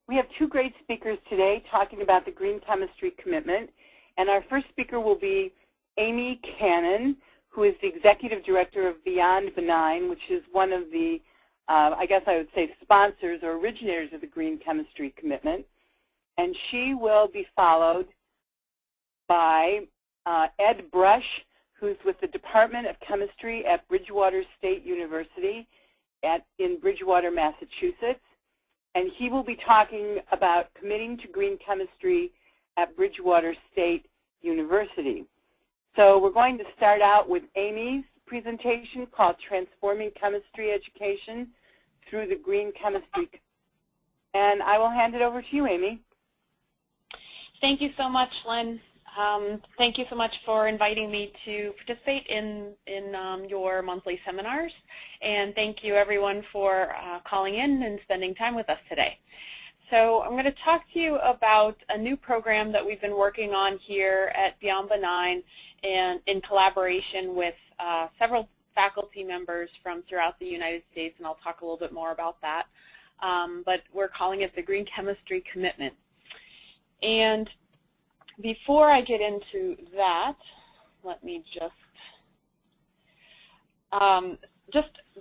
We have two great speakers today talking about the green chemistry commitment. And our first speaker will be Amy Cannon, who is the Executive Director of Beyond Benign, which is one of the, I guess I would say, sponsors or originators of the green chemistry commitment. And she will be followed by Ed Brush, who's with the Department of Chemistry at Bridgewater State University in Bridgewater, Massachusetts. And he will be talking about committing to green chemistry at Bridgewater State University. So we're going to start out with Amy's presentation called Transforming Chemistry Education Through the Green Chemistry. And I will hand it over to you, Amy. Thank you so much, Lynn. Thank you so much for inviting me to participate in your monthly seminars. And thank you, everyone, for calling in and spending time with us today. So I'm going to talk to you about a new program that we've been working on here at Beyond Benign and in collaboration with several faculty members from throughout the United States, and I'll talk a little bit more about that. But we're calling it the Green Chemistry Commitment. And before I get into that, let me just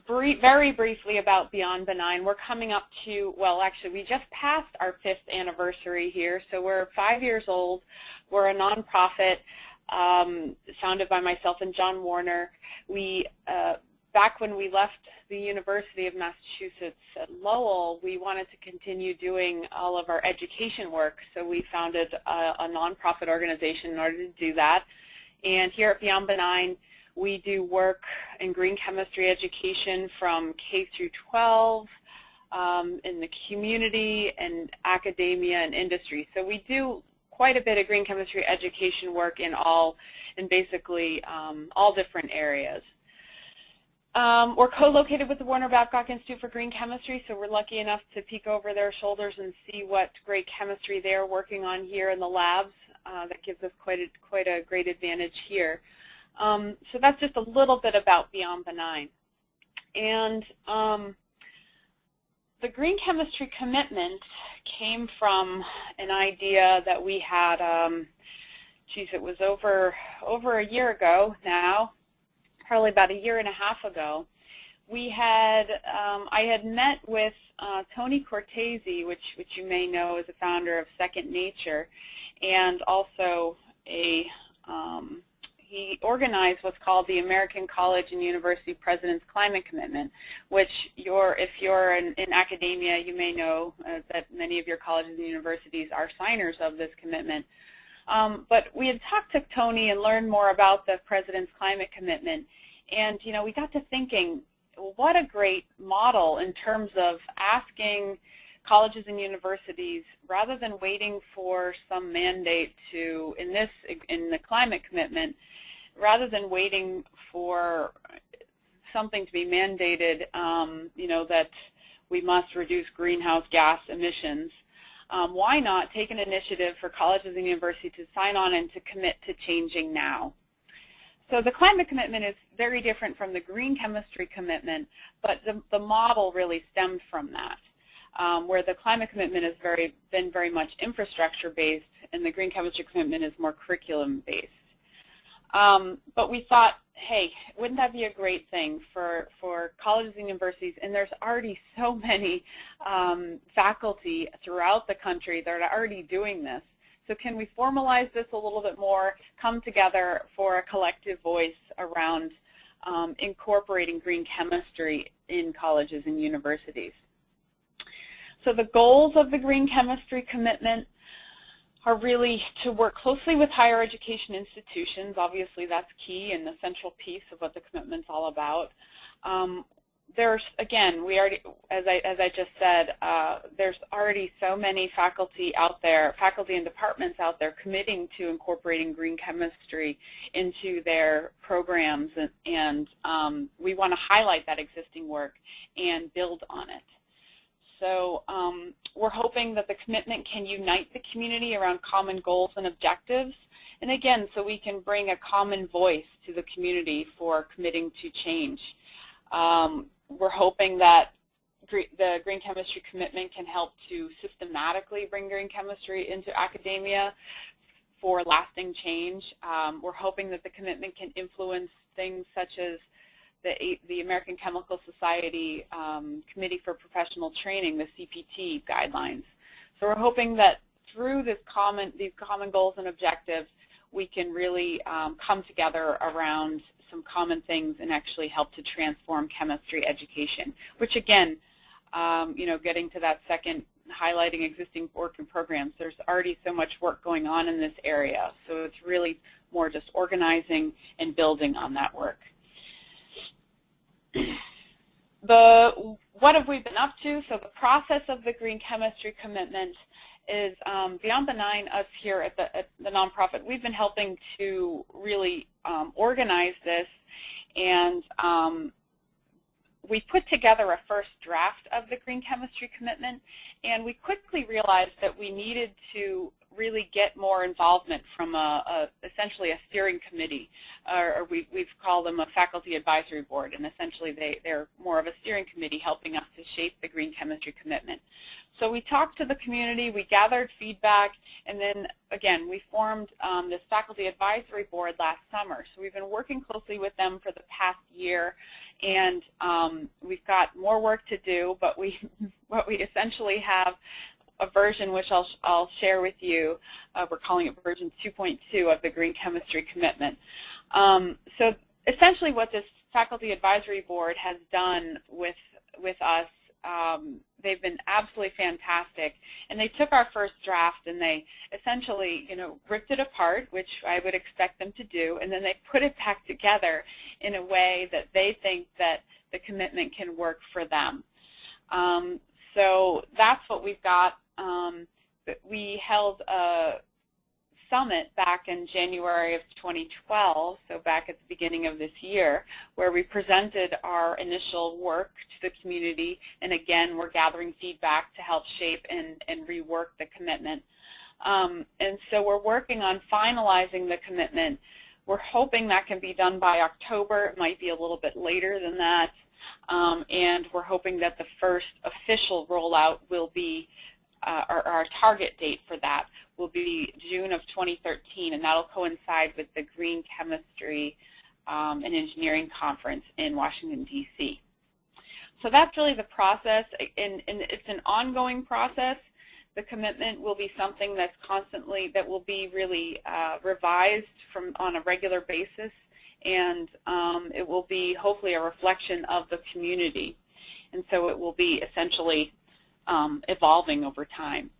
very briefly about Beyond Benign. We're coming up to, well, actually, we just passed our 5th anniversary here, so we're 5 years old. We're a nonprofit founded by myself and John Warner. We, back when we left the University of Massachusetts at Lowell, we wanted to continue doing all of our education work, so we founded a nonprofit organization in order to do that. And here at Beyond Benign, we do work in green chemistry education from K through 12 in the community and academia and industry. So we do quite a bit of green chemistry education work in basically all different areas. We're co-located with the Warner Babcock Institute for Green Chemistry, so we're lucky enough to peek over their shoulders and see what great chemistry they're working on here in the labs. That gives us quite a great advantage here. So that's just a little bit about Beyond Benign. And the Green Chemistry Commitment came from an idea that we had, geez, it was over a year ago now, probably about a year and a half ago. We had, I had met with Tony Cortese, which you may know is the founder of Second Nature, and also he organized what's called the American College and University President's Climate Commitment, which if you're in academia, you may know that many of your colleges and universities are signers of this commitment. But we had talked to Tony and learned more about the President's Climate Commitment, and we got to thinking, what a great model in terms of asking colleges and universities, rather than waiting for some mandate to, in the climate commitment, rather than waiting for something to be mandated, that we must reduce greenhouse gas emissions, why not take an initiative for colleges and universities to sign on and to commit to changing now? So the climate commitment is very different from the green chemistry commitment, but the model really stemmed from that, where the climate commitment has been very much infrastructure-based, and the green chemistry commitment is more curriculum-based. But we thought, hey, wouldn't that be a great thing for colleges and universities? And there's already so many faculty throughout the country that are already doing this. So can we formalize this a little bit more, come together for a collective voice around incorporating green chemistry in colleges and universities? So the goals of the green chemistry commitment are really to work closely with higher education institutions. Obviously, that's key and the central piece of what the commitment's all about. There's, again, we already, as I just said, there's already so many faculty out there, faculty and departments out there committing to incorporating green chemistry into their programs, and we want to highlight that existing work and build on it. So we're hoping that the commitment can unite the community around common goals and objectives, and again, so we can bring a common voice to the community for committing to change. We're hoping that the green chemistry commitment can help to systematically bring green chemistry into academia for lasting change. We're hoping that the commitment can influence things such as the American Chemical Society Committee for Professional Training, the CPT guidelines. So we're hoping that through these common goals and objectives, we can really come together around some common things and actually help to transform chemistry education, which again, getting to that second, highlighting existing work and programs, there's already so much work going on in this area, so it's really more just organizing and building on that work. What have we been up to? So the process of the green chemistry commitment is Beyond Benign, us here at the nonprofit, we've been helping to really organize this, and we put together a first draft of the green chemistry commitment, and we quickly realized that we needed to really get more involvement from essentially a steering committee, or we've called them a faculty advisory board, and essentially they're more of a steering committee helping us to shape the green chemistry commitment. So we talked to the community, we gathered feedback, and then again we formed this faculty advisory board last summer. So we've been working closely with them for the past year, and we've got more work to do, but what we essentially have a version which I'll share with you. We're calling it version 2.2 of the green chemistry commitment. So essentially what this faculty advisory board has done with us, they've been absolutely fantastic, and they took our first draft and they essentially ripped it apart, which I would expect them to do, and then they put it back together in a way that they think that the commitment can work for them. So that's what we've got. We held a summit back in January of 2012, so back at the beginning of this year, where we presented our initial work to the community, and again, we're gathering feedback to help shape and rework the commitment. And so we're working on finalizing the commitment. We're hoping that can be done by October. It might be a little bit later than that. And we're hoping that the first official rollout will be, our target date for that will be June of 2013, and that'll coincide with the Green Chemistry and Engineering Conference in Washington, D.C. So that's really the process, and it's an ongoing process. The commitment will be something that's constantly, that will be really revised on a regular basis, and it will be hopefully a reflection of the community. And so it will be essentially evolving over time.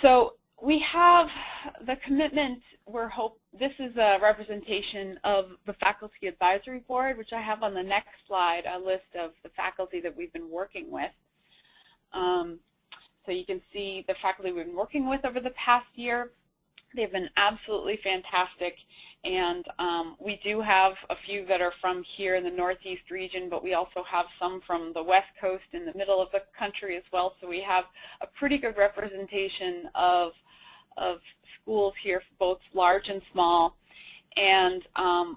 So we have the commitment. This is a representation of the Faculty Advisory Board, which I have on the next slide, a list of the faculty that we've been working with. So you can see the faculty we've been working with over the past year. They've been absolutely fantastic, and we do have a few that are from here in the Northeast region, but we also have some from the West Coast in the middle of the country as well. So we have a pretty good representation of schools here, both large and small. And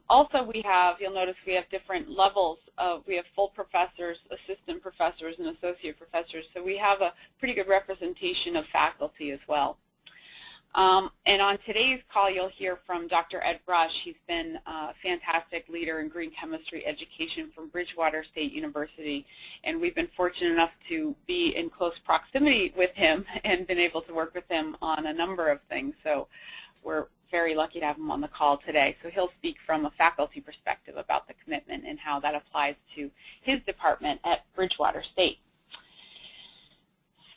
also we have, you'll notice we have different levels we have full professors, assistant professors, and associate professors. So we have a pretty good representation of faculty as well. And on today's call, you'll hear from Dr. Ed Rush. He's been a fantastic leader in green chemistry education from Bridgewater State University, and we've been fortunate enough to be in close proximity with him and been able to work with him on a number of things. So we're very lucky to have him on the call today. So he'll speak from a faculty perspective about the commitment and how that applies to his department at Bridgewater State.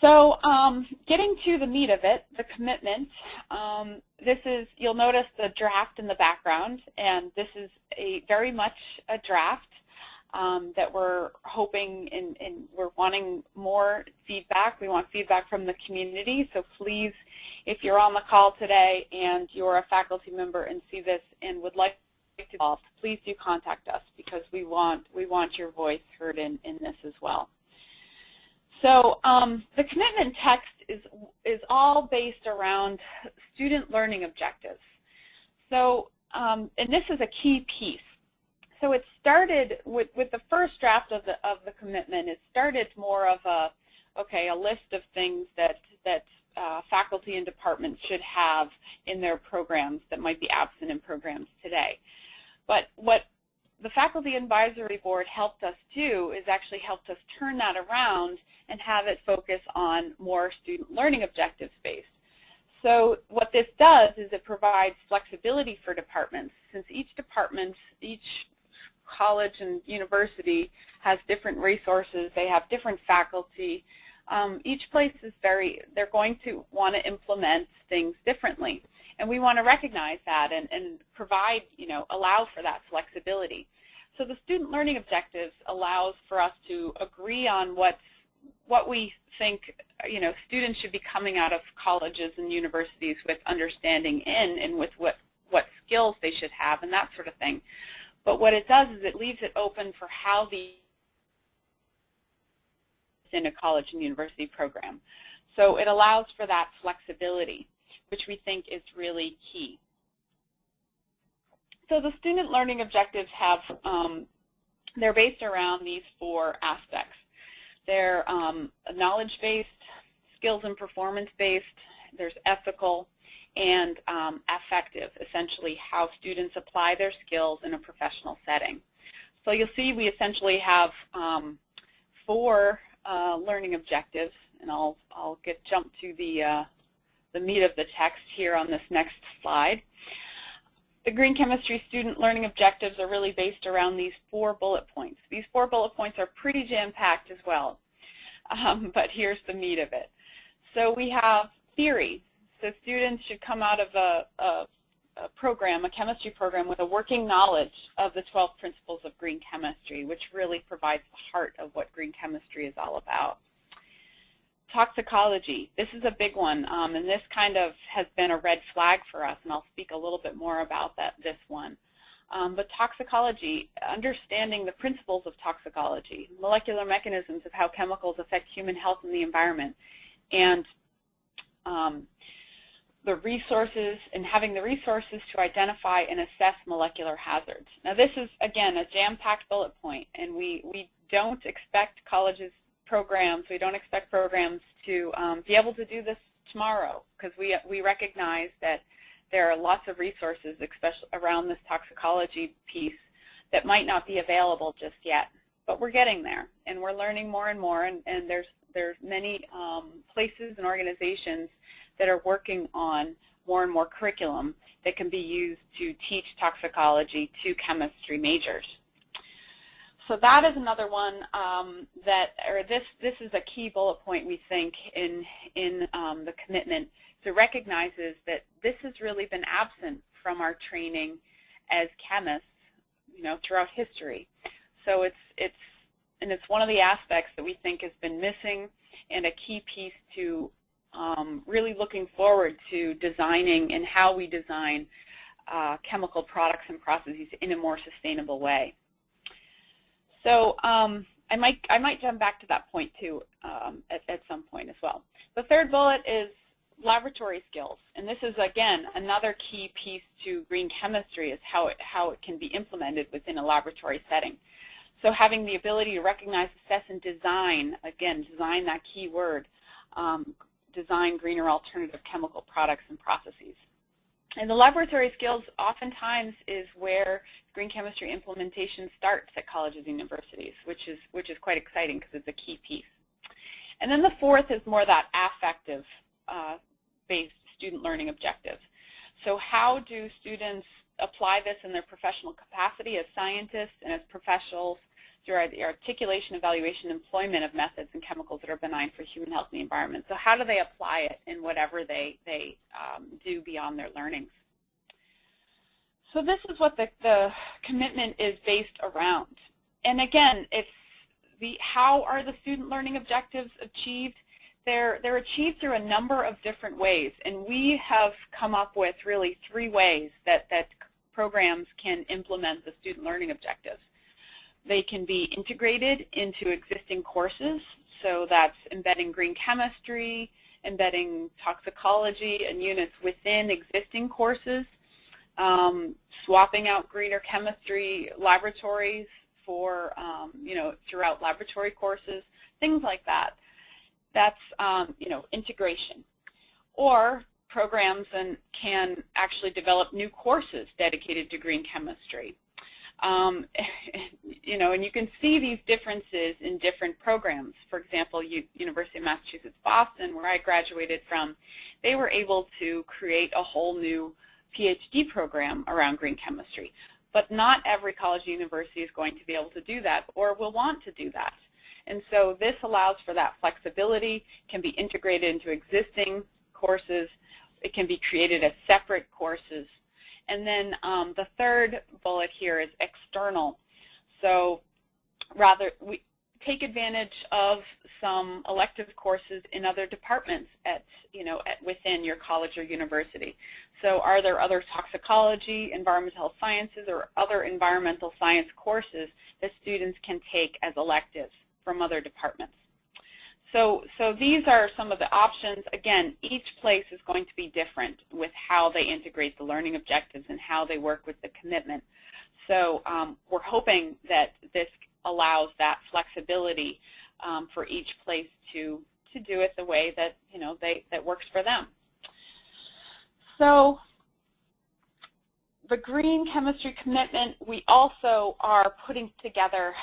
So getting to the meat of it, the commitment, this is, you'll notice the draft in the background, and this is very much a draft that we're hoping and we're wanting more feedback. We want feedback from the community, so please, if you're on the call today and you're a faculty member and see this and would like to be involved, please do contact us, because we want your voice heard in this as well. So the commitment text is all based around student learning objectives. So, and this is a key piece. So it started with the first draft of the commitment. It started more of a list of things that faculty and departments should have in their programs that might be absent in programs today. But what the Faculty Advisory Board helped us do is actually helped us turn that around and have it focus on more student learning objectives based. So what this does is it provides flexibility for departments. Since each department, each college and university has different resources, they have different faculty, each place is they're going to want to implement things differently. And we want to recognize that and provide, allow for that flexibility. So the student learning objectives allows for us to agree on what we think, students should be coming out of colleges and universities with understanding in and with what skills they should have and that sort of thing. But what it does is it leaves it open for how in a college and university program. So it allows for that flexibility, which we think is really key. So the student learning objectives have, they're based around these 4 aspects. They're knowledge-based, skills and performance-based, there's ethical, and affective, essentially how students apply their skills in a professional setting. So you'll see we essentially have 4 learning objectives, and I'll jump to the meat of the text here on this next slide. The Green Chemistry student learning objectives are really based around these 4 bullet points. These 4 bullet points are pretty jam-packed as well, but here's the meat of it. So we have theory. So students should come out of a program, a chemistry program, with a working knowledge of the 12 principles of green chemistry, which really provides the heart of what green chemistry is all about. Toxicology. This is a big one, and this kind of has been a red flag for us, and I'll speak a little bit more about this one. But toxicology, understanding the principles of toxicology, molecular mechanisms of how chemicals affect human health and the environment, and the resources and having the resources to identify and assess molecular hazards. Now this is, again, a jam-packed bullet point, and we don't expect colleges programs, we don't expect programs to be able to do this tomorrow, because we recognize that there are lots of resources, especially around this toxicology piece, that might not be available just yet. But we're getting there, and we're learning more and more, and there's many places and organizations that are working on more and more curriculum that can be used to teach toxicology to chemistry majors. So that is another one this is a key bullet point, we think, in the commitment. So recognizes that this has really been absent from our training as chemists, throughout history. So it's one of the aspects that we think has been missing, and a key piece to really looking forward to designing and how we design chemical products and processes in a more sustainable way. So I might jump back to that point too at some point as well. The third bullet is laboratory skills, and this is, again, another key piece to green chemistry, is how it can be implemented within a laboratory setting. So having the ability to recognize, assess, and design, again, design, that key word, design greener alternative chemical products and processes. And the laboratory skills oftentimes is where green chemistry implementation starts at colleges and universities, which is quite exciting because it's a key piece. And then the fourth is more that affective based student learning objectives. So how do students apply this in their professional capacity as scientists and as professionals through the articulation, evaluation, employment of methods and chemicals that are benign for human health and the environment? So how do they apply it in whatever they do beyond their learnings? So this is what the commitment is based around. And again, how are the student learning objectives achieved? They're achieved through a number of different ways, and we have come up with really 3 ways that programs can implement the student learning objectives. They can be integrated into existing courses, so that's embedding green chemistry, embedding toxicology and units within existing courses. swapping out greener chemistry laboratories for, throughout laboratory courses, things like that. That's, integration. Or programs can actually develop new courses dedicated to green chemistry. And you can see these differences in different programs. For example, University of Massachusetts Boston, where I graduated from, they were able to create a whole new PhD program around green chemistry. But not every college or university is going to be able to do that or will want to do that. And so this allows for that flexibility, can be integrated into existing courses, it can be created as separate courses. And then the third bullet here is external. So rather, we take advantage of some elective courses in other departments within your college or university. So are there other toxicology, environmental health sciences, or other environmental science courses that students can take as electives from other departments? So these are some of the options. Again, each place is going to be different with how they integrate the learning objectives and how they work with the commitment. So we're hoping that this allows that flexibility for each place to do it the way that that works for them. So the green chemistry commitment, we also are putting together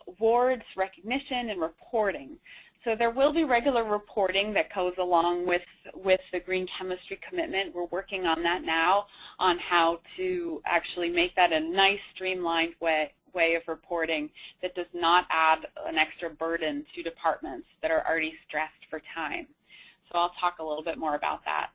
awards, recognition, and reporting. So there will be regular reporting that goes along with the green chemistry commitment. We're working on that now, on how to actually make that a nice streamlined way of reporting that does not add an extra burden to departments that are already stressed for time. So I'll talk a little bit more about that.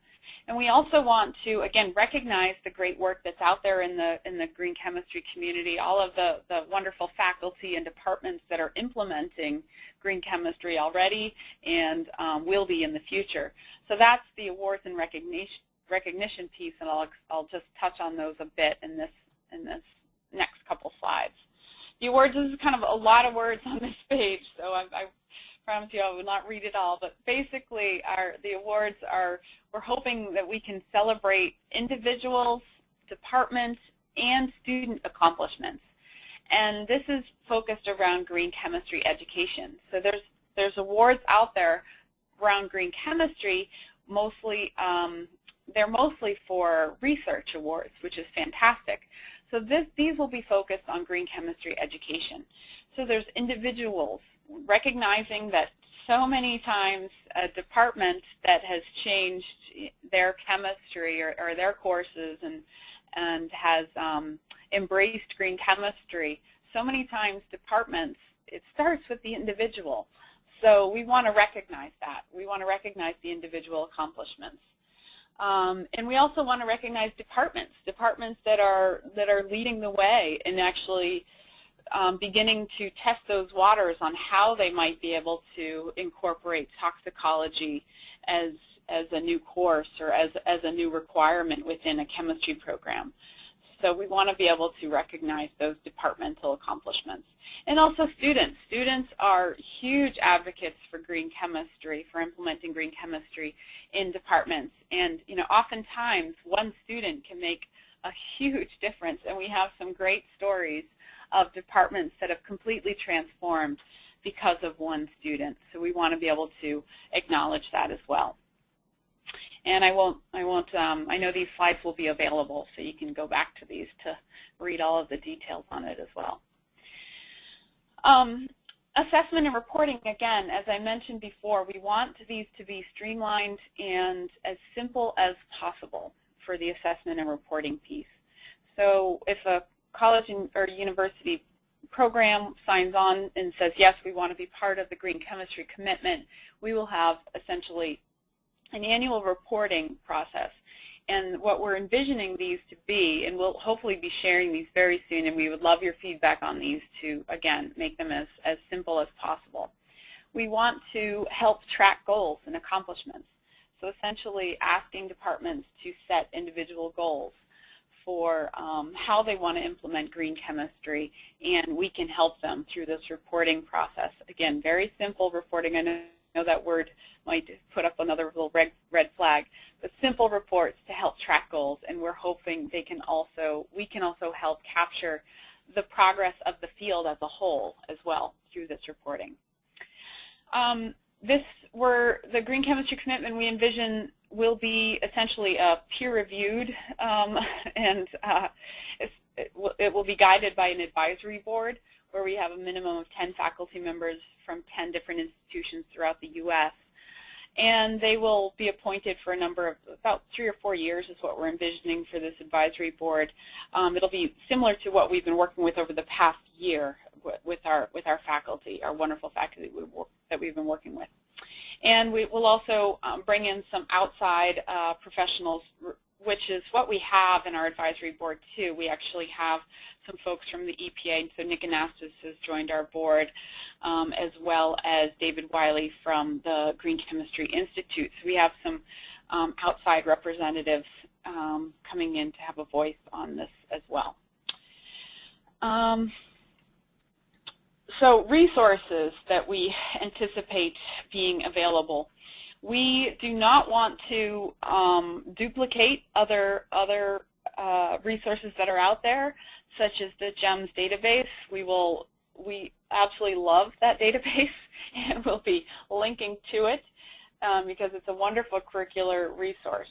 And we also want to, again, recognize the great work that's out there in the green chemistry community, all of the wonderful faculty and departments that are implementing green chemistry already and will be in the future. So that's the awards and recognition piece, and I'll just touch on those a bit in this next couple slides. The awards, this is kind of a lot of words on this page, so I promise you I will not read it all, but basically the awards are, we're hoping that we can celebrate individuals, departments, and student accomplishments. And this is focused around green chemistry education. So there's awards out there around green chemistry, mostly they're mostly for research awards, which is fantastic. So these will be focused on green chemistry education. So there's individuals, recognizing that so many times a department that has changed their chemistry or their courses and has embraced green chemistry, so many times departments, it starts with the individual. So we want to recognize that. We want to recognize the individual accomplishments. And we also want to recognize departments that are leading the way in actually beginning to test those waters on how they might be able to incorporate toxicology as a new course or as a new requirement within a chemistry program. So we want to be able to recognize those departmental accomplishments. And also students. Students are huge advocates for green chemistry, for implementing green chemistry in departments. And oftentimes one student can make a huge difference, and we have some great stories of departments that have completely transformed because of one student. So we want to be able to acknowledge that as well. And I know these slides will be available, so you can go back to these to read all of the details on it as well. Assessment and reporting, again, as I mentioned before, we want these to be streamlined and as simple as possible for the assessment and reporting piece. So if a college or university program signs on and says, yes, we want to be part of the green chemistry commitment, we will have essentially an annual reporting process. And what we're envisioning these to be, and we'll hopefully be sharing these very soon, and we would love your feedback on these to, again, make them as simple as possible. We want to help track goals and accomplishments. So essentially asking departments to set individual goals for how they want to implement green chemistry, and we can help them through this reporting process. Again, very simple reporting. I know know that word might put up another little red flag, but simple reports to help track goals, and we're hoping we can also help capture the progress of the field as a whole as well through this reporting. The green chemistry commitment we envision will be essentially a peer-reviewed, and it will be guided by an advisory board where we have a minimum of 10 faculty members from 10 different institutions throughout the U.S. And they will be appointed for a number of about 3 or 4 years is what we're envisioning for this advisory board. It'll be similar to what we've been working with over the past year with our faculty, our wonderful faculty that we've been working with. And we will also bring in some outside professionals, which is what we have in our advisory board too. We actually have some folks from the EPA, so Nick Anastas has joined our board, as well as David Wiley from the Green Chemistry Institute. So we have some outside representatives coming in to have a voice on this as well. So resources that we anticipate being available. We do not want to duplicate other resources that are out there, such as the GEMS database. We absolutely love that database, and we'll be linking to it because it's a wonderful curricular resource.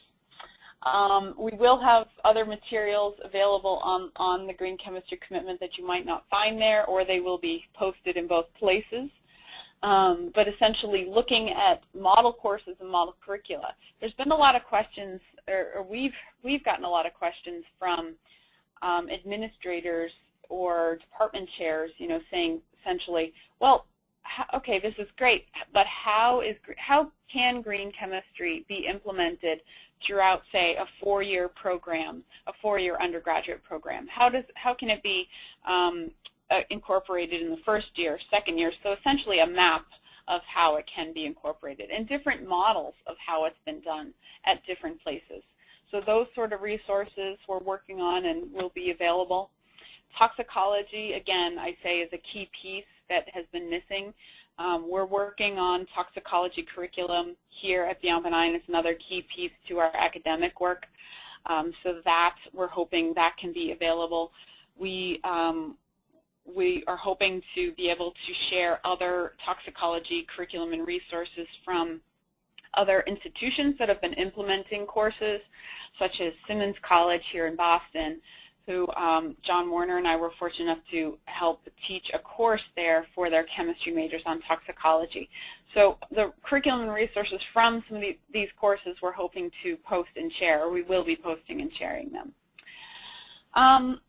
We will have other materials available on the Green Chemistry Commitment that you might not find there, or they will be posted in both places. But essentially looking at model courses and model curricula. There's been a lot of questions, or we've gotten a lot of questions from administrators or department chairs, saying essentially, well, okay, this is great, but how can green chemistry be implemented throughout, say, a 4-year program, a 4-year undergraduate program? How can it be incorporated in the first year, second year? So essentially a map of how it can be incorporated and different models of how it's been done at different places. So those sort of resources we're working on and will be available. Toxicology, again, I say is a key piece that has been missing. We're working on toxicology curriculum here at Beyond Benign. It's another key piece to our academic work. So that we're hoping that can be available. We are hoping to be able to share other toxicology curriculum and resources from other institutions that have been implementing courses, such as Simmons College here in Boston, who John Warner and I were fortunate enough to help teach a course there for their chemistry majors on toxicology. So the curriculum and resources from some of these courses we're hoping to post and share, or we will be posting and sharing them.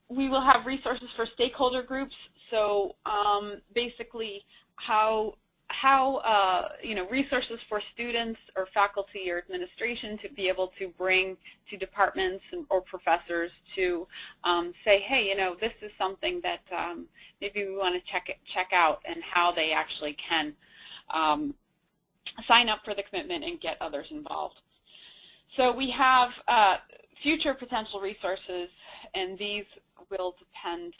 We will have resources for stakeholder groups, so basically how resources for students or faculty or administration to be able to bring to departments or professors to say, hey, this is something that maybe we want to check out, and how they actually can sign up for the commitment and get others involved. So we have future potential resources, and these will depend,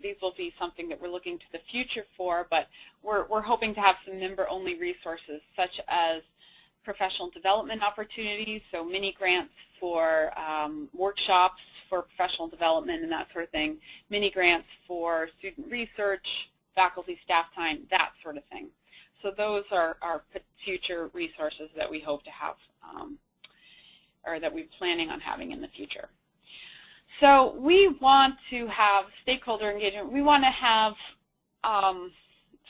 these will be something that we're looking to the future for, but we're hoping to have some member-only resources, such as professional development opportunities, so mini grants for workshops for professional development and that sort of thing, mini grants for student research, faculty staff time, that sort of thing. So those are our future resources that we hope to have, or that we're planning on having in the future. So we want to have stakeholder engagement. We want to have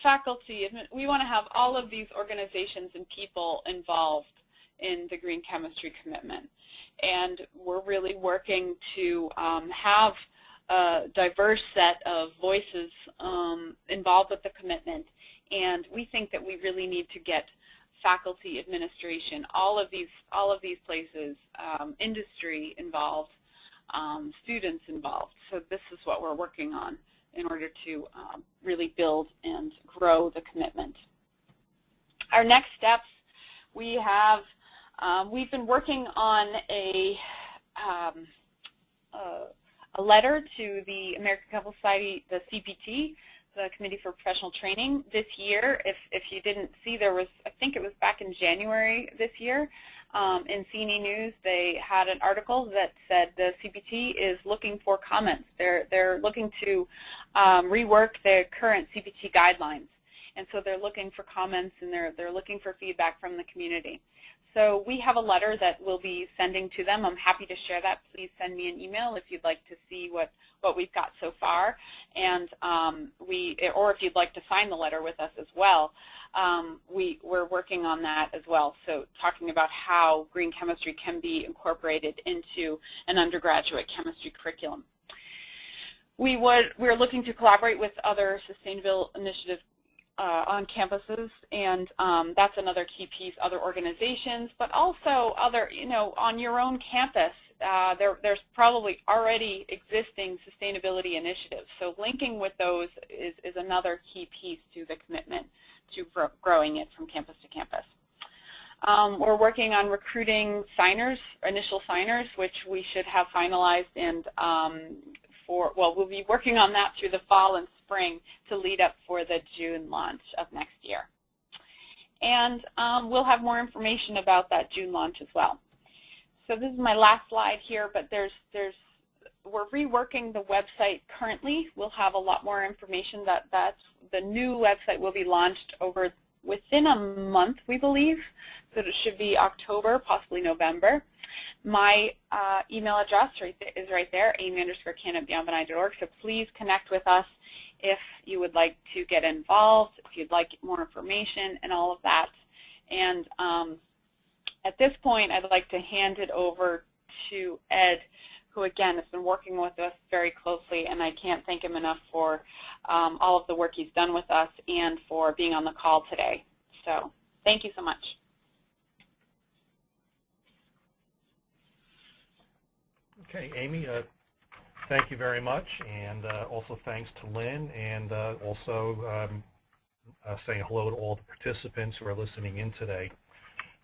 faculty. We want to have all of these organizations and people involved in the green chemistry commitment. And we're really working to have a diverse set of voices involved with the commitment. And we think that we really need to get faculty, administration, all of these places, industry involved, students involved. So this is what we're working on in order to really build and grow the commitment. Our next steps, we've been working on a letter to the American Chemical Society, the CPT, the Committee for Professional Training this year. If you didn't see, there was, I think it was back in January this year, in CNE News, they had an article that said the CPT is looking for comments. They're looking to rework their current CPT guidelines. And so they're looking for comments, and they're looking for feedback from the community. So we have a letter that we'll be sending to them. I'm happy to share that. Please send me an email if you'd like to see what we've got so far, and or if you'd like to sign the letter with us as well. We're working on that as well. So talking about how green chemistry can be incorporated into an undergraduate chemistry curriculum. We're looking to collaborate with other sustainable initiatives on campuses, and that's another key piece, other organizations, but also other, on your own campus, there's probably already existing sustainability initiatives. So linking with those is another key piece to the commitment to growing it from campus to campus. We're working on recruiting signers, initial signers, which we should have finalized, and we'll be working on that through the fall and spring to lead up for the June launch of next year. And we'll have more information about that June launch as well. So this is my last slide here, but we're reworking the website currently. We'll have a lot more information. That's the new website will be launched within a month, we believe. So it should be October, possibly November. My email address is right there, amy_can@beyondbenign.org. So please connect with us if you would like to get involved, if you'd like more information and all of that. And at this point, I'd like to hand it over to Ed, who again has been working with us very closely, and I can't thank him enough for all of the work he's done with us and for being on the call today. So thank you so much. Okay, Amy, thank you very much, and also thanks to Lynn, and also saying hello to all the participants who are listening in today.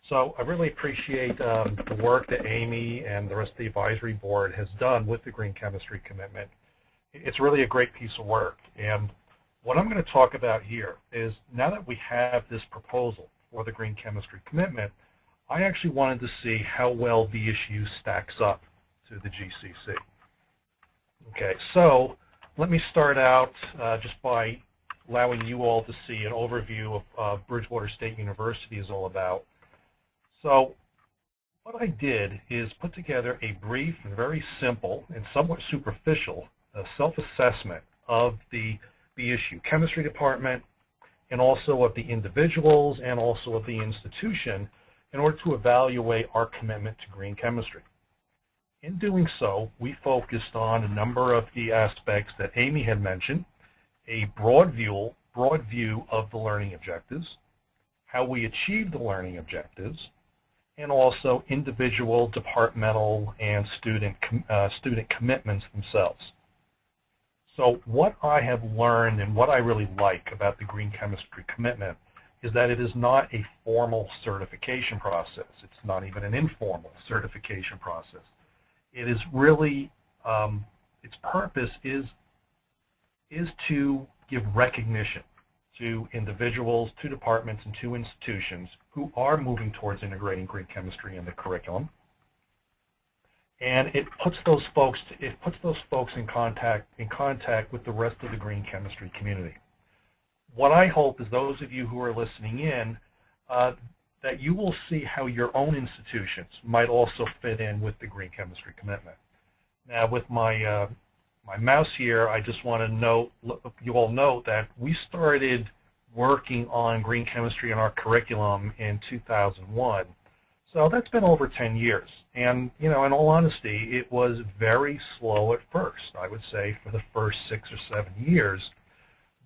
So I really appreciate the work that Amy and the rest of the advisory board has done with the Green Chemistry Commitment. It's really a great piece of work, and what I'm going to talk about here is, now that we have this proposal for the Green Chemistry Commitment, I actually wanted to see how well the issue stacks up to the GCC. Okay, so let me start out just by allowing you all to see an overview of Bridgewater State University is all about. So what I did is put together a brief and very simple and somewhat superficial self-assessment of the issue, chemistry department, and also of the individuals and also of the institution, in order to evaluate our commitment to green chemistry. In doing so, we focused on a number of the aspects that Amy had mentioned, a broad view of the learning objectives, how we achieve the learning objectives, and also individual, departmental, and student commitments themselves. So what I have learned and what I really like about the Green Chemistry Commitment is that it is not a formal certification process. It's not even an informal certification process. It is really, its purpose is to give recognition to individuals, to departments, and to institutions who are moving towards integrating green chemistry in the curriculum. And it puts those folks in contact with the rest of the green chemistry community. What I hope is those of you who are listening in, that you will see how your own institutions might also fit in with the Green Chemistry Commitment. Now, with my my mouse here, I just want to you all note that we started working on green chemistry in our curriculum in 2001. So that's been over 10 years. And, in all honesty, it was very slow at first, I would say, for the first 6 or 7 years.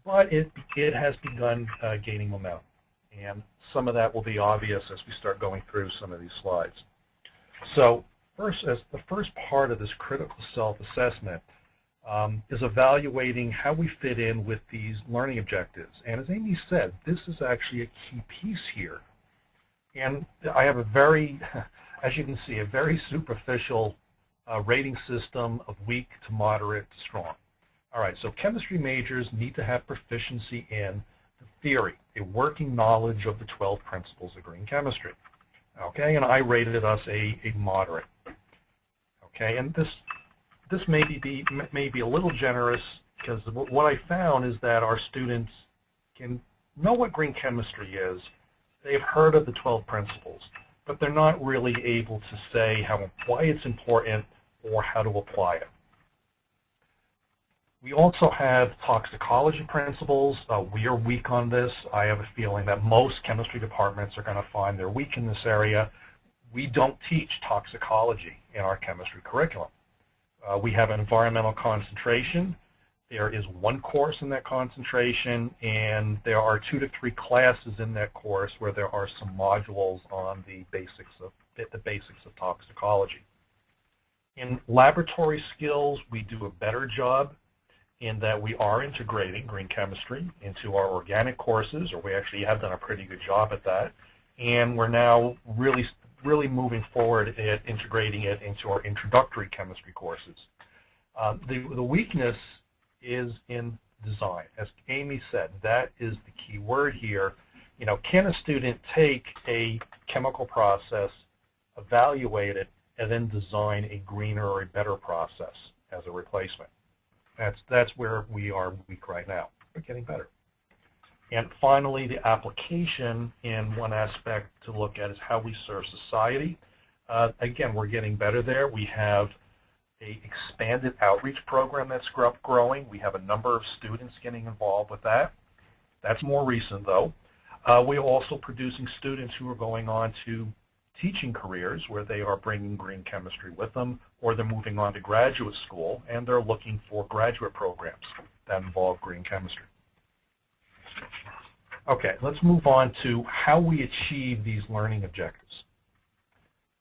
But it has begun gaining momentum. And some of that will be obvious as we start going through some of these slides. So first, as the first part of this critical self-assessment is evaluating how we fit in with these learning objectives. And as Amy said, this is actually a key piece here. And I have a very, as you can see, a very superficial rating system of weak to moderate to strong. All right, so chemistry majors need to have proficiency in the theory, a working knowledge of the 12 principles of green chemistry. Okay, and I rated us a moderate. Okay, and this may be a little generous, because what I found is that our students can know what green chemistry is. They've heard of the 12 principles, but they're not really able to say why it's important or how to apply it. We also have toxicology principles. We are weak on this. I have a feeling that most chemistry departments are going to find they're weak in this area. We don't teach toxicology in our chemistry curriculum. We have an environmental concentration. There is one course in that concentration, and there are 2 to 3 classes in that course where there are some modules on the basics of toxicology. In laboratory skills, we do a better job in that we are integrating green chemistry into our organic courses, or we actually have done a pretty good job at that, and we're now really moving forward at integrating it into our introductory chemistry courses. The weakness is in design. As Amy said, that is the key word here. You know, can a student take a chemical process, evaluate it, and then design a greener or a better process as a replacement? That's where we are weak right now. We're getting better. And finally, the application in one aspect to look at is how we serve society. Again, we're getting better there. We have an expanded outreach program that's growing. We have a number of students getting involved with that. That's more recent, though. We're also producing students who are going on to teaching careers where they are bringing green chemistry with them, or they're moving on to graduate school and they're looking for graduate programs that involve green chemistry. Okay, let's move on to how we achieve these learning objectives.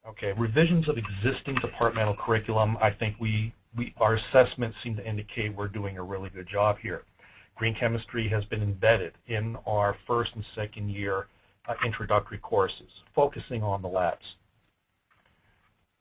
Okay, revisions of existing departmental curriculum. I think our assessments seem to indicate we're doing a really good job here. Green chemistry has been embedded in our first and second year introductory courses, focusing on the labs.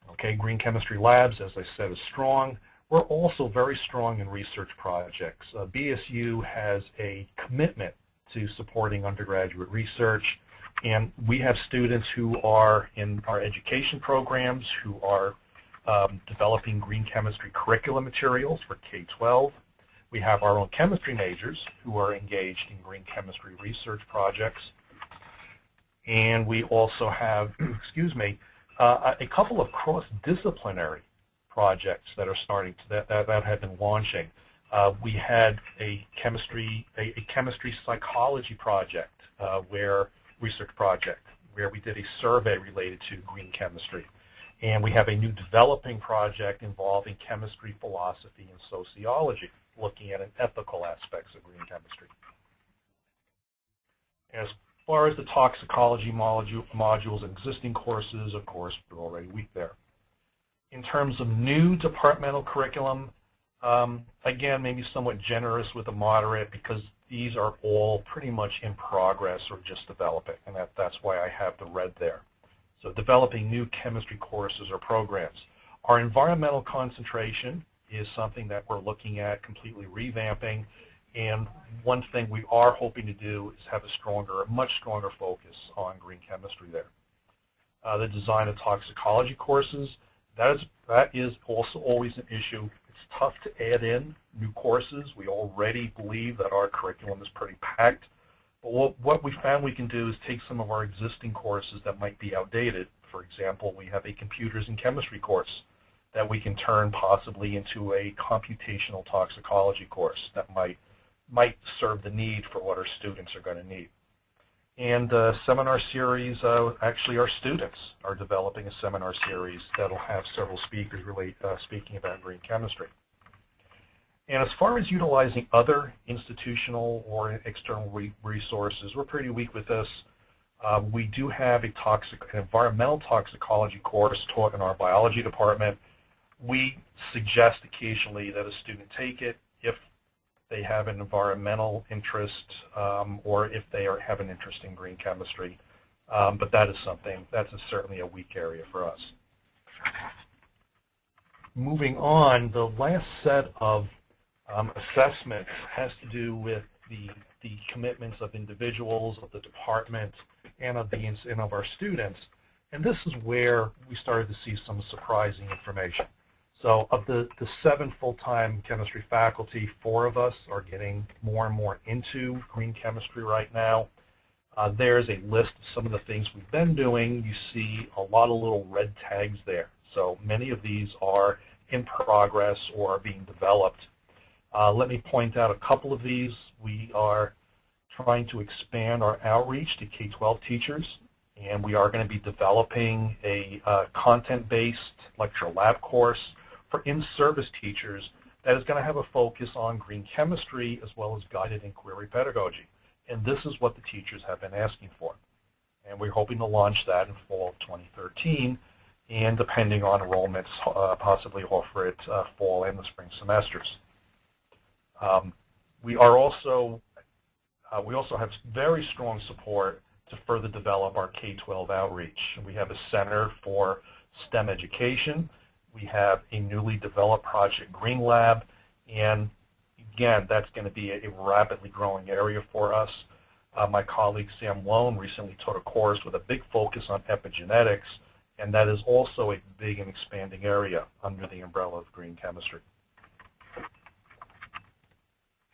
Okay, green chemistry labs, as I said, is strong. We're also very strong in research projects. BSU has a commitment to supporting undergraduate research, and we have students who are in our education programs who are developing green chemistry curriculum materials for K-12. We have our own chemistry majors who are engaged in green chemistry research projects. And we also have, a couple of cross-disciplinary projects that are starting to, that have been launching. We had a chemistry psychology project, research project, where we did a survey related to green chemistry. And we have a new developing project involving chemistry, philosophy, and sociology, looking at ethical aspects of green chemistry. As far as the toxicology modules and existing courses, of course, we're already weak there. In terms of new departmental curriculum, again, maybe somewhat generous with a moderate, because these are all pretty much in progress or just developing, and that's why I have the red there. So developing new chemistry courses or programs. Our environmental concentration is something that we're looking at completely revamping. And one thing we are hoping to do is have a much stronger focus on green chemistry there. The design of toxicology courses, that is also always an issue. It's tough to add in new courses. We already believe that our curriculum is pretty packed. But what we found we can do is take some of our existing courses that might be outdated. For example, we have a computers and chemistry course that we can turn possibly into a computational toxicology course that might serve the need for what our students are going to need. And seminar series, actually our students are developing a seminar series that will have several speakers speaking about green chemistry. And as far as utilizing other institutional or external resources, we're pretty weak with this. We do have an environmental toxicology course taught in our biology department. We suggest occasionally that a student take it if they have an environmental interest or if they have an interest in green chemistry. But that's certainly a weak area for us. Moving on, the last set of Assessment has to do with the commitments of individuals, of the department, and of our students. And this is where we started to see some surprising information. So of the 7 full-time chemistry faculty, 4 of us are getting more and more into green chemistry right now. There's a list of some of the things we've been doing. You see a lot of little red tags there. So many of these are in progress or are being developed. Let me point out a couple of these. We are trying to expand our outreach to K-12 teachers, and we are going to be developing a content-based lecture lab course for in-service teachers that is going to have a focus on green chemistry as well as guided inquiry pedagogy. And this is what the teachers have been asking for. And we're hoping to launch that in fall of 2013, and depending on enrollments, possibly offer it fall and the spring semesters. We also have very strong support to further develop our K-12 outreach. We have a Center for STEM Education. We have a newly developed Project Green Lab, and again, that's going to be a rapidly growing area for us. My colleague Sam Lone recently taught a course with a big focus on epigenetics, and that is also a big and expanding area under the umbrella of green chemistry.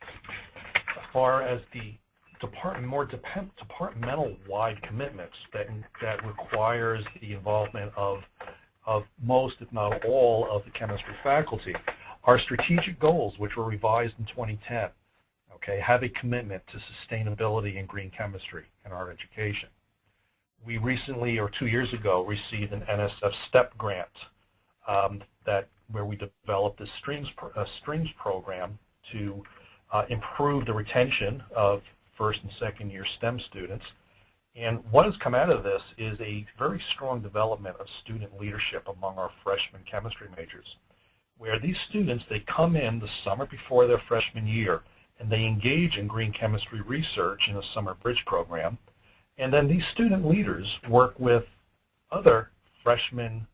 As far as the more departmental-wide commitments that requires the involvement of most, if not all, of the chemistry faculty, our strategic goals, which were revised in 2010, have a commitment to sustainability and green chemistry in our education. We recently, or 2 years ago, received an NSF STEP grant where we developed a streams program to improve the retention of first and second year STEM students. And what has come out of this is a very strong development of student leadership among our freshman chemistry majors, where these students, they come in the summer before their freshman year, and they engage in green chemistry research in a summer bridge program. And then these student leaders work with other freshman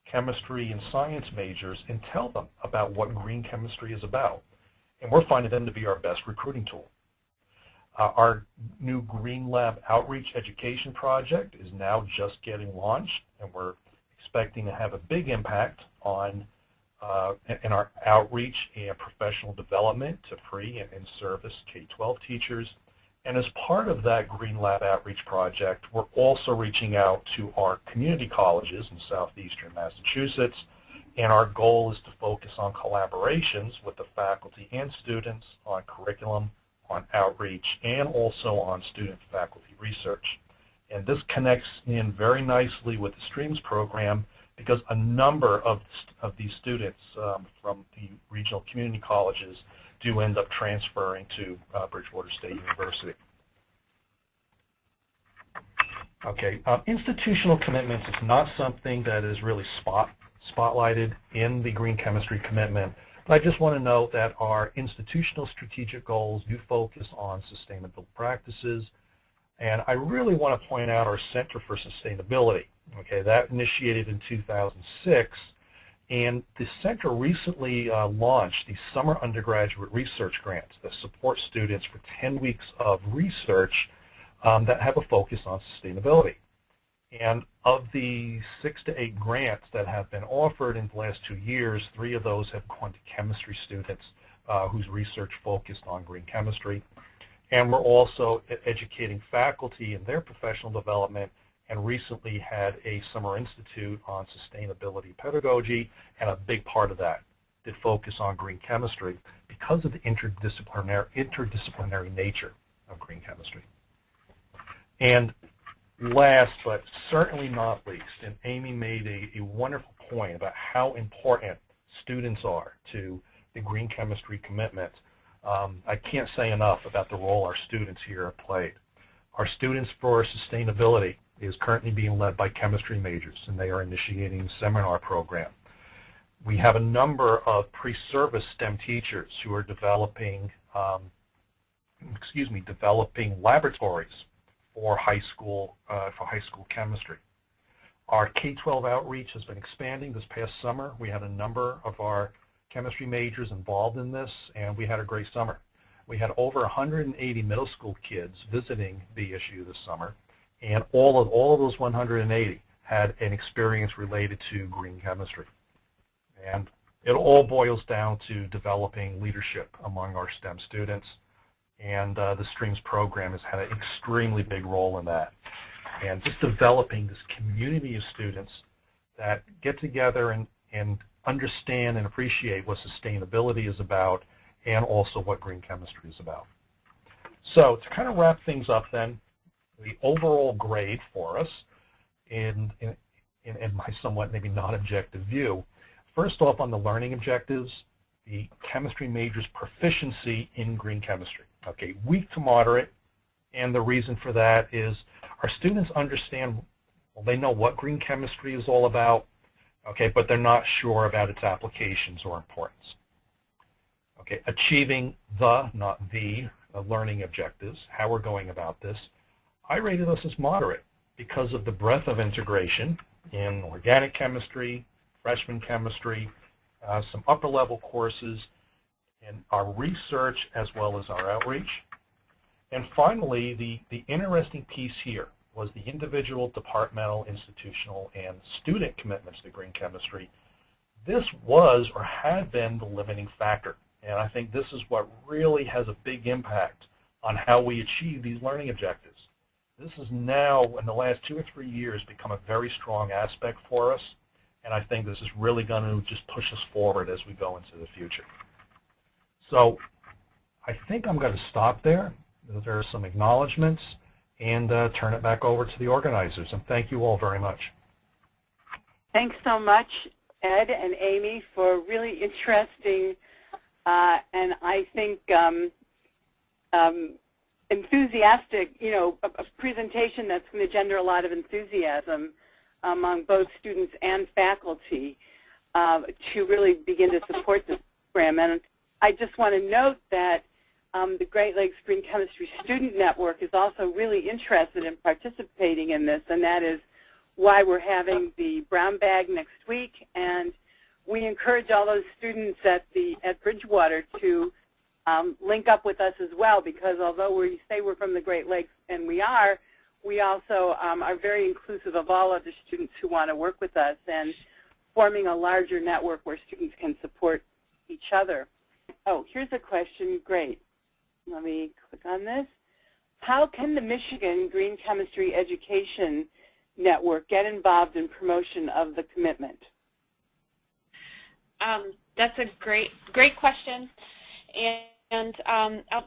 chemistry and science majors and tell them about what green chemistry is about. And we're finding them to be our best recruiting tool. Our new Green Lab Outreach Education Project is now just getting launched, and we're expecting to have a big impact on in our outreach and professional development to pre and in-service K-12 teachers. And as part of that Green Lab Outreach Project, we're also reaching out to our community colleges in southeastern Massachusetts, and our goal is to focus on collaborations with the faculty and students on curriculum, on outreach, and also on student-faculty research. And this connects in very nicely with the STREAMS program because a number of these students from the regional community colleges do end up transferring to Bridgewater State University. Okay, institutional commitments is not something that is really spotlighted in the green chemistry commitment. I just want to note that our institutional strategic goals do focus on sustainable practices, and I really want to point out our Center for Sustainability. Okay, that initiated in 2006, and the center recently launched the Summer Undergraduate Research Grants that support students for 10 weeks of research that have a focus on sustainability. And of the 6 to 8 grants that have been offered in the last 2 years, 3 of those have gone to chemistry students whose research focused on green chemistry. And we're also educating faculty in their professional development, and recently had a summer institute on sustainability pedagogy, and a big part of that did focus on green chemistry because of the interdisciplinary nature of green chemistry. And last, but certainly not least, and Amy made a wonderful point about how important students are to the green chemistry commitment. I can't say enough about the role our students here have played. Our Students for Sustainability is currently being led by chemistry majors, and they are initiating a seminar program. We have a number of pre-service STEM teachers who are developing, developing laboratories for high school chemistry. Our K-12 outreach has been expanding this past summer. We had a number of our chemistry majors involved in this, and we had a great summer. We had over 180 middle school kids visiting BSU this summer, and all of those 180 had an experience related to green chemistry. And it all boils down to developing leadership among our STEM students, and the Streams program has had an extremely big role in that. And just developing this community of students that get together and understand and appreciate what sustainability is about, and also what green chemistry is about. So to kind of wrap things up then, the overall grade for us in my somewhat maybe non-objective view, first off on the learning objectives, the chemistry major's proficiency in green chemistry. Okay, weak to moderate, and the reason for that is our students understand, well, they know what green chemistry is all about, okay, but they're not sure about its applications or importance. Okay, achieving the, not the, learning objectives, how we're going about this, I rated us as moderate because of the breadth of integration in organic chemistry, freshman chemistry, some upper level courses, and our research as well as our outreach. And finally, the interesting piece here was the individual, departmental, institutional, and student commitments to green chemistry. This was or had been the limiting factor. And I think this is what really has a big impact on how we achieve these learning objectives. This has now, in the last 2 or 3 years, become a very strong aspect for us. And I think this is really going to just push us forward as we go into the future. So I think I'm going to stop there. There are some acknowledgments, and turn it back over to the organizers. And thank you all very much. Thanks so much, Ed and Amy, for really interesting and I think enthusiastic, a presentation that's going to gender a lot of enthusiasm among both students and faculty to really begin to support this program. And I just want to note that the Great Lakes Green Chemistry Student Network is also really interested in participating in this, and that is why we're having the brown bag next week. And we encourage all those students at Bridgewater to link up with us as well, because although we say we're from the Great Lakes, and we also are very inclusive of all other students who want to work with us, and forming a larger network where students can support each other. Oh, here's a question. Great. Let me click on this. How can the Michigan Green Chemistry Education Network get involved in promotion of the commitment? That's a great question. And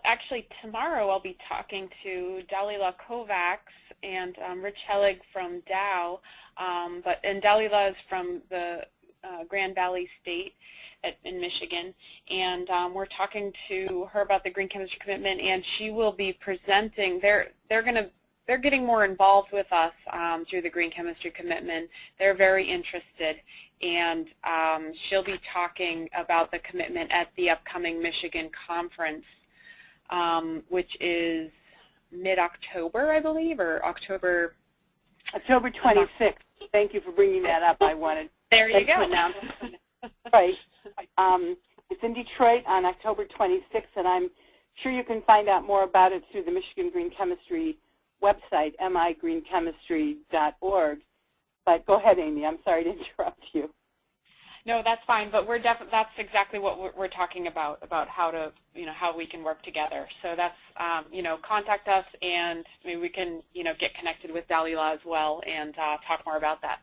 actually tomorrow I'll be talking to Dalila Kovacs and Rich Hellig from Dow, and Dalila is from the Grand Valley State in Michigan, and we're talking to her about the green chemistry commitment, and she will be presenting. They're getting more involved with us through the green chemistry commitment. They're very interested, and she'll be talking about the commitment at the upcoming Michigan conference, which is mid-October, I believe, or October 26th. Thank you for bringing that up. I wanted there you go. Right. It's in Detroit on October 26th, and I'm sure you can find out more about it through the Michigan Green Chemistry website, migreenchemistry.org. But go ahead, Amy. I'm sorry to interrupt you. No, that's fine. But that's exactly what we're talking about how to, how we can work together. So that's, contact us, and maybe we can, get connected with Dalila as well and talk more about that.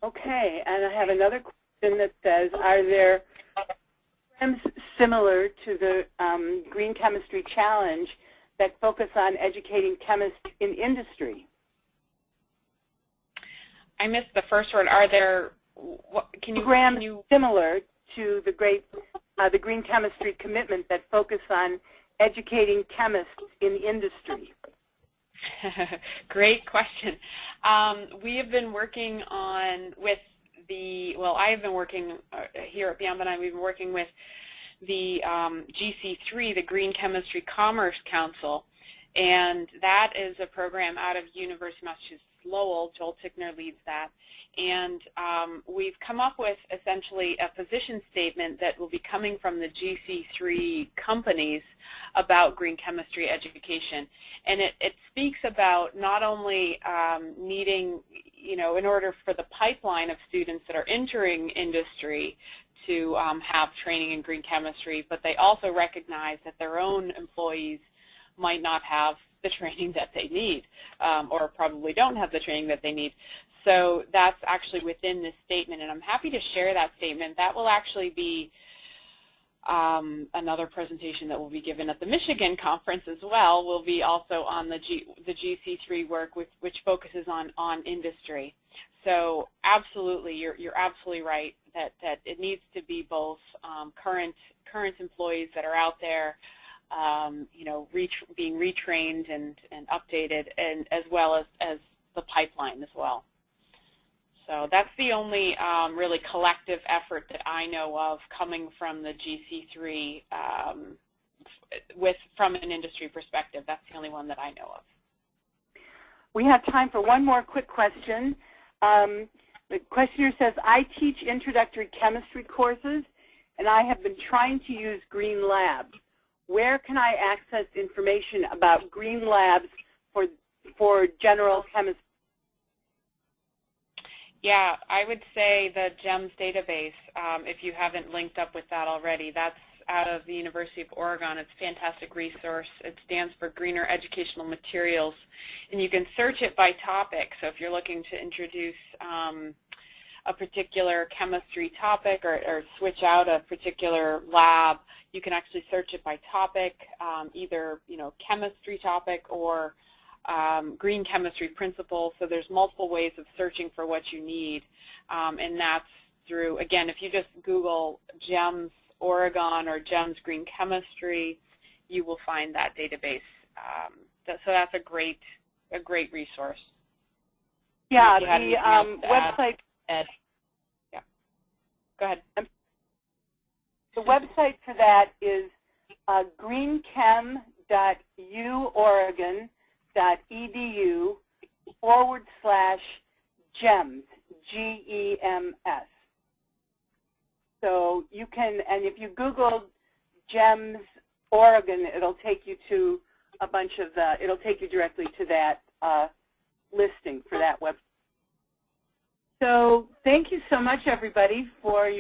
Okay, and I have another question that says, are there programs similar to the Green Chemistry Challenge that focus on educating chemists in industry? I missed the first word. Are there programs similar to the Green Chemistry Commitment that focus on educating chemists in industry? Great question. We have been working I have been working here at Beyond Benign. We've been working with the GC3, the Green Chemistry Commerce Council, and that is a program out of University of Massachusetts Lowell. Joel Tickner leads that. And we've come up with essentially a position statement that will be coming from the GC3 companies about green chemistry education. And it speaks about not only needing, in order for the pipeline of students that are entering industry to have training in green chemistry, but they also recognize that their own employees might not have the training that they need, or probably don't have the training that they need. So that's actually within this statement, and I'm happy to share that statement. That will actually be another presentation that will be given at the Michigan conference as well. Will be also on the GC3 work, which focuses on industry. So absolutely, you're absolutely right that it needs to be both current employees that are out there, being retrained and updated, and as well as the pipeline as well. So that's the only really collective effort that I know of coming from the GC3 from an industry perspective. That's the only one that I know of. We have time for one more quick question. The questioner says, I teach introductory chemistry courses, and I have been trying to use green labs. Where can I access information about green labs for general chemistry? Yeah, I would say the GEMS database, if you haven't linked up with that already. That's out of the University of Oregon. It's a fantastic resource. It stands for Greener Educational Materials, and you can search it by topic. So if you're looking to introduce a particular chemistry topic or switch out a particular lab, you can actually search it by topic, either chemistry topic or green chemistry principles. So there's multiple ways of searching for what you need, and that's through, again, if you just Google GEMS Oregon or GEMS Green Chemistry, you will find that database. So that's a great resource. Yeah, the website. Ed. Yeah. Go ahead. The website for that is greenchem.uoregon.edu/GEMS, G-E-M-S. So you can, and if you Google GEMS Oregon, it'll take you to a bunch of it'll take you directly to that listing for that website. So thank you so much, everybody, for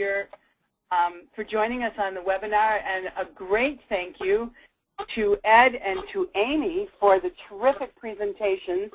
joining us on the webinar, and a great thank you to Ed and to Amy for the terrific presentations